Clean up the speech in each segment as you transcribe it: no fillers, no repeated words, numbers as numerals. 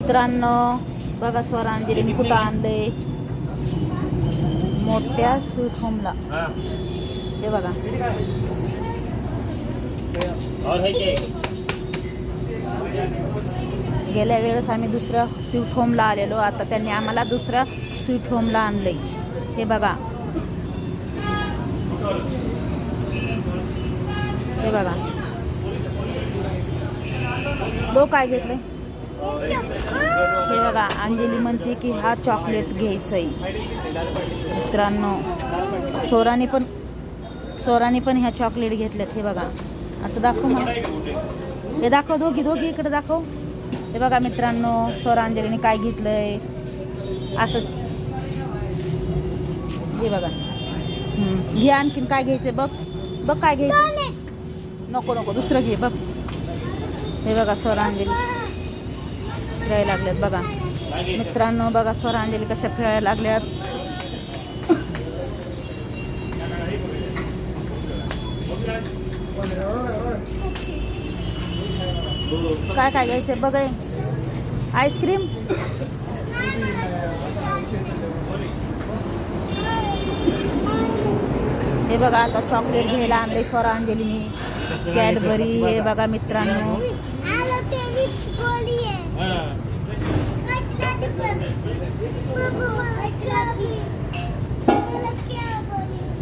मित्रांनो बघा स्वरांजलीने कुठं आणलंय मोठ्या स्वीट होमला. हे बघा गेल्या वेळेस आम्ही दुसऱ्या स्वीट होमला आलेलो, आता त्यांनी आम्हाला दुसऱ्या स्वीट होमला आणलंय. हे बघा हे बघा तो काय घेतलंय हे बघा. अंजली म्हणते की हा चॉकलेट घ्यायचंय. मित्रांनो सोराने पण ह्या चॉकलेट घेतल्यात. हे बघा असं दाखव मला, हे दाखव, दोघी इकडे दाखव. हे बघा मित्रांनो स्वरांजलीने काय घेतलंय असं. हे बघा घे, आणखीन काय घ्यायचंय बघ काय घ्यायचं. नको दुसरं घे बघ. हे बघा स्वरांजली फिरायला लागल्यात बघा मित्रांनो. बघा स्वरांजली कशा फिरायला लागल्यात. काय घ्यायचंय बघ. आईस्क्रीम हे बघा आता चॉकलेट घ्यायला आणले स्वरांजलीने. कॅडबरी हे बघा मित्रांनो.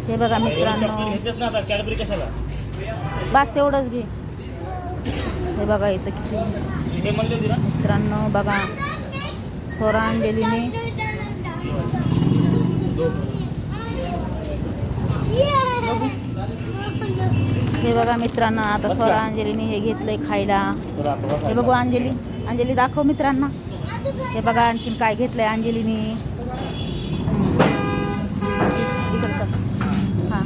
हे बघा मित्रांनो बस तेवढंच घे. हे बघा इथं किती मित्रांनो बघा स्वरांजलीने हे बघा मित्रांनो आता स्वरांजलीने हे घेतलंय खायला. हे बघू अंजली दाखव मित्रांना. हे बघा आणखीन काय घेतलंय अंजलीने. हां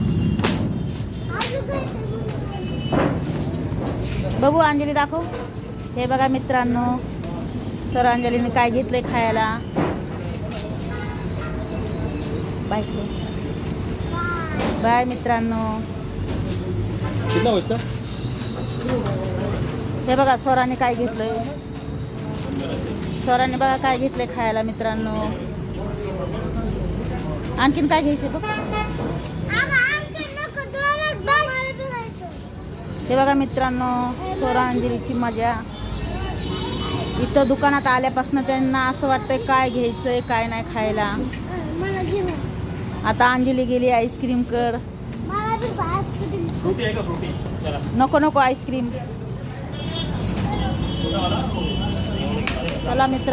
बघू अंजली दाखव. हे बघा मित्रांनो स्वरांजलीने काय घेतलंय खायला. बाय मित्रांनो. हे बघा स्वराने काय घेतलंय. स्वराने बघा काय घेतलंय खायला मित्रांनो. आणखीन काय घ्यायचं बघ. हे बघा मित्रांनो स्वरांजलीची मजा. इथं दुकानात आल्यापासून त्यांना असं वाटतंय काय घ्यायचंय काय नाही खायला. आता अंजली गेली आईस्क्रीम कड. नको आईस्क्रीम. चला मित्र.